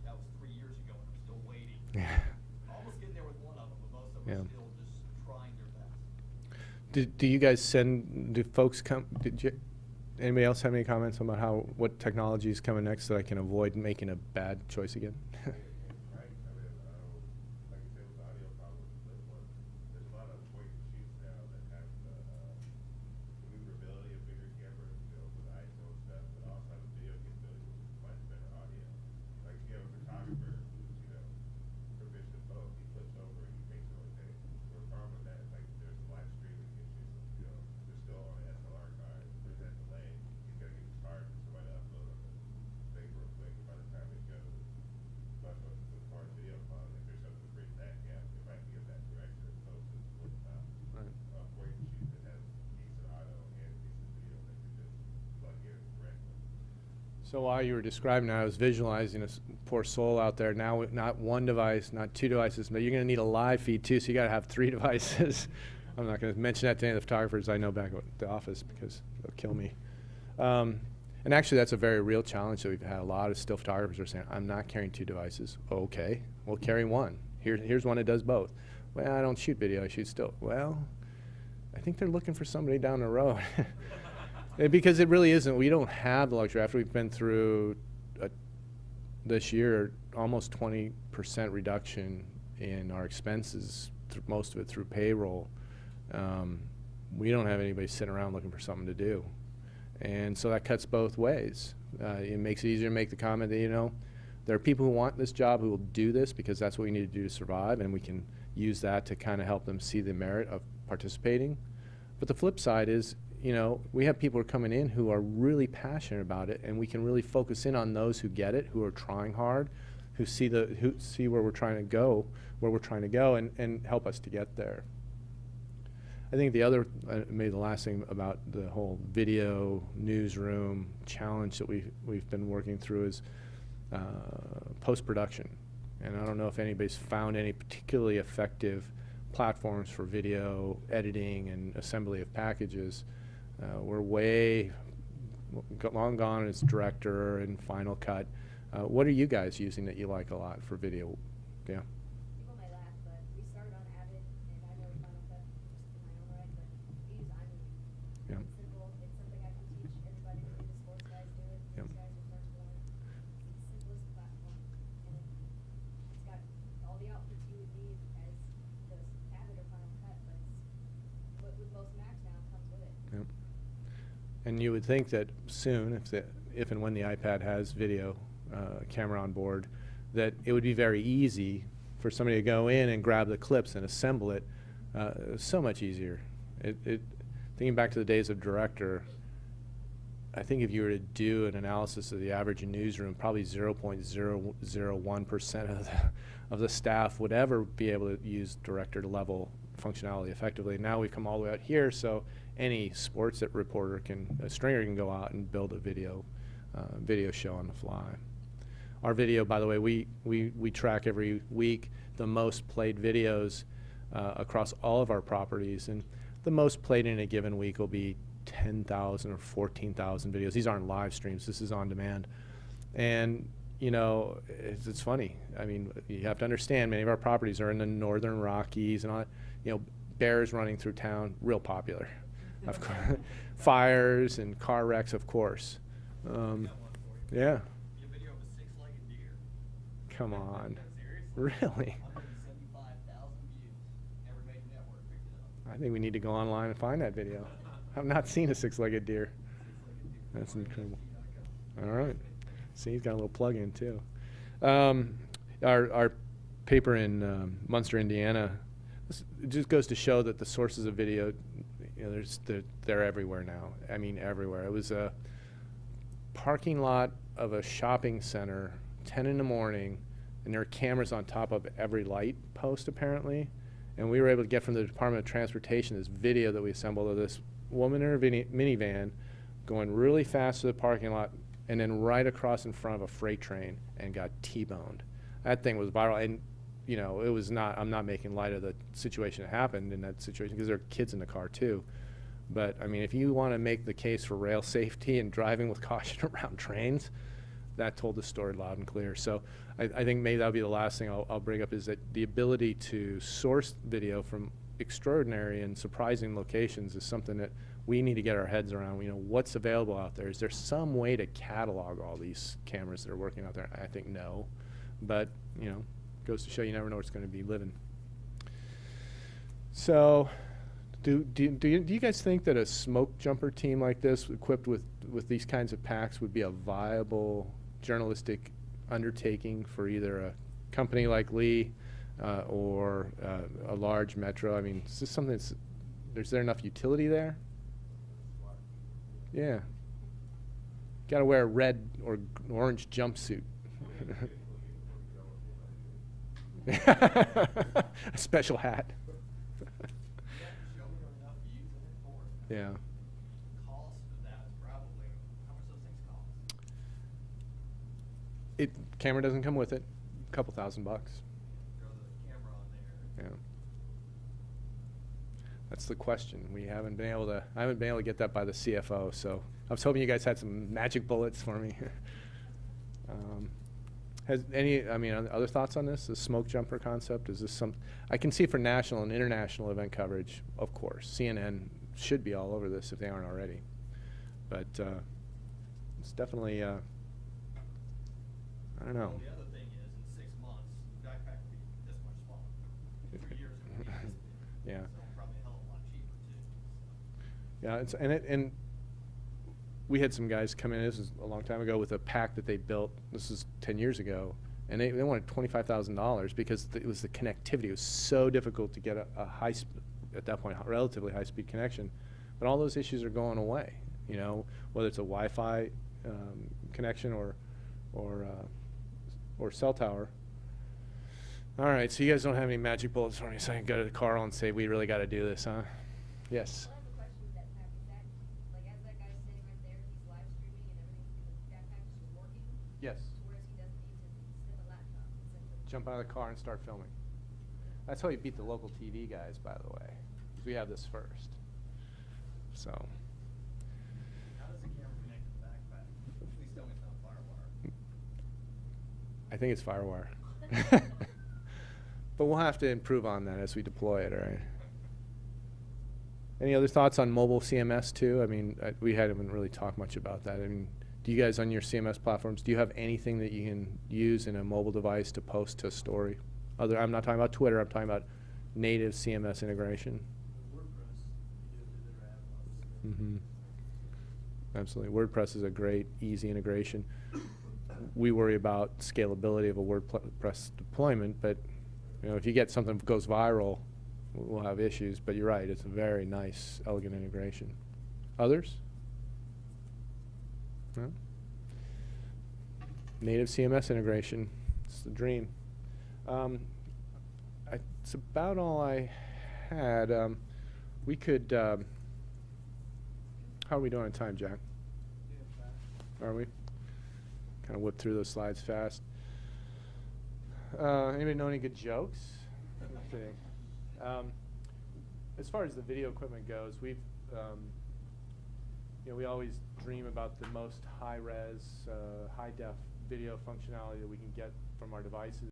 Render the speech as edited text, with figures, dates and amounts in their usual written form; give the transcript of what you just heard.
that was 3 years ago, and I'm still waiting. Yeah. Almost getting there with one of them, but most of them Yeah. are still just trying their best. Do you guys do folks come, anybody else have any comments about what technology is coming next so that I can avoid making a bad choice again? Right. I mean, like you said, with the audio problem with the flip one, there's a lot of point and shoots now that have the maneuverability of bigger cameras, with the ISO and stuff, but also have the video capability, which is much better audio. Like if you have a photographer who's, proficient in both, he flips over and he takes it over there. The problem with that is like there's live streaming issues. They're still on an SLR card, there's that delay. He's got to get his card for somebody to upload on the thing real quick, and by the time it goes. But as far as video quality, if there's something to bridge that gap, it might be in that direction as opposed to the flip top. Right. Point and shoot that has decent audio and decent video that can just plug in directly. So while you were describing that, I was visualizing a poor soul out there. Now, not one device, not two devices, but you're going to need a live feed too, so you got to have 3 devices. I'm not going to mention that to any of the photographers I know back at the office because they'll kill me. And actually, that's a very real challenge that we've had. A lot of still photographers are saying, I'm not carrying 2 devices. Okay, we'll carry one. Here's one that does both. Well, I don't shoot video, I shoot still. Well, I think they're looking for somebody down the road. Because it really isn't. We don't have the luxury. After we've been through this year, almost 20% reduction in our expenses, most of it through payroll, we don't have anybody sitting around looking for something to do. And so that cuts both ways. It makes it easier to make the comment that, there are people who want this job who will do this because that's what we need to do to survive, and we can use that to kind of help them see the merit of participating. But the flip side is, we have people who are coming in who are really passionate about it, and we can really focus in on those who get it, who are trying hard, who see where we're trying to go, and help us to get there. I think the other, maybe the last thing about the whole video newsroom challenge that we've been working through is post-production. And I don't know if anybody's found any particularly effective platforms for video editing and assembly of packages. We're long gone as Director and Final Cut. What are you guys using that you like a lot for video? Yeah. People may laugh, but we started on Avid, and I know Final Cut just in my own right, but we use iMovie. Yeah. It's simple. It's something I can teach everybody to do. The sports guys do it. Yep. These guys are first born. It's the simplest platform, and it's got all the outputs you would need as the Avid or Final Cut, but with most Macs now, it comes with it. Yep. And you would think that soon, if and when the iPad has video camera on board, that it would be very easy for somebody to go in and grab the clips and assemble it. So much easier. Thinking back to the days of Director, I think if you were to do an analysis of the average newsroom, probably 0.001% of the staff would ever be able to use Director level functionality effectively. Now we've come all the way out here, so any sports reporter a stringer can go out and build a video show on the fly. Our video, by the way, we track every week the most played videos across all of our properties, and the most played in a given week will be 10,000 or 14,000 videos. These aren't live streams. This is on demand. And, it's funny. I mean, you have to understand many of our properties are in the northern Rockies and all that. Bears running through town, real popular. Of course. Fires and car wrecks, of course. Got one for you. Yeah. Be a video of a 6-legged deer. Come on. Seriously? Really? 175,000 views. Every major network picked it up. I think we need to go online and find that video. I've not seen a 6-legged deer. That's incredible. All right. See, he's got a little plug-in too. Our paper in Munster, Indiana, it just goes to show that the sources of video, they're everywhere now. I mean, everywhere. It was a parking lot of a shopping center, 10 in the morning, and there are cameras on top of every light post apparently. And we were able to get from the Department of Transportation this video that we assembled of this woman in her minivan going really fast to the parking lot and then right across in front of a freight train and got T-boned. That thing was viral, and it was not, I'm not making light of the situation that happened in that situation because there are kids in the car too. But I mean, if you want to make the case for rail safety and driving with caution around trains, that told the story loud and clear. So I think maybe that'll be the last thing I'll bring up, is that the ability to source video from extraordinary and surprising locations is something that we need to get our heads around. You know, what's available out there? Is there some way to catalog all these cameras that are working out there? I think no, but you know, goes to show you never know what's going to be living. So, do you guys think that a smoke jumper team like this, equipped with these kinds of packs, would be a viable journalistic undertaking for either a company like Lee or a large metro? I mean, is this something that's, is there enough utility there? Yeah. Got to wear a red or orange jumpsuit. A special hat. Show me enough views in it for it. Yeah. Cost of that is probably, how much those things cost? Camera doesn't come with it. A couple $1,000. Throw the camera on there. Yeah. That's the question. We haven't been able to. I haven't been able to get that by the CFO. So I was hoping you guys had some magic bullets for me. Has any? I mean, other thoughts on this? The smoke jumper concept. Is this some? I can see for national and international event coverage, of course. CNN should be all over this if they aren't already. But it's definitely. I don't know. Well, the other thing is, in 6 months, the backpack will be this much smaller. In 3 years, it will be this big. Yeah. So probably a hell of a lot cheaper too. So. Yeah, and we had some guys come in. This was a long time ago with a pack that they built. This is 10 years ago, and they wanted $25,000 because it was the connectivity. It was so difficult to get a high, at that point, relatively high speed connection. But all those issues are going away. You know, whether it's a Wi-Fi connection or cell tower. All right, so you guys don't have any magic bullets for me, so I can go to Carl and say we really got to do this, huh? Yes. I have a question with that pack. Is that, like, as that guy's sitting right there, he's live streaming and everything, that pack is just working? Yes. To where he doesn't need to sit a laptop and simply. Jump out of the car and start filming. That's how you beat the local TV guys, by the way, because we have this first. So. How does the camera connect to the backpack? Please tell me it's not FireWire. I think it's FireWire. But we'll have to improve on that as we deploy it, all right? Any other thoughts on mobile CMS too? I mean, we haven't really talked much about that. I mean, do you guys on your CMS platforms, do you have anything that you can use in a mobile device to post to a story? I'm not talking about Twitter, I'm talking about native CMS integration. WordPress, you do the their app, Mm-hmm. Absolutely. WordPress is a great, easy integration. We worry about scalability of a WordPress deployment, but you know, if you get something that goes viral, we'll have issues. But you're right; it's a very nice, elegant integration. Others? No? Native CMS integration. It's the dream. It's about all I had. We could. How are we doing on time, Jack? Are we? Kind of whip through those slides fast. Anybody know any good jokes? Let's see. As far as the video equipment goes, we've, you know, we always dream about the most high-res, high-def video functionality that we can get from our devices.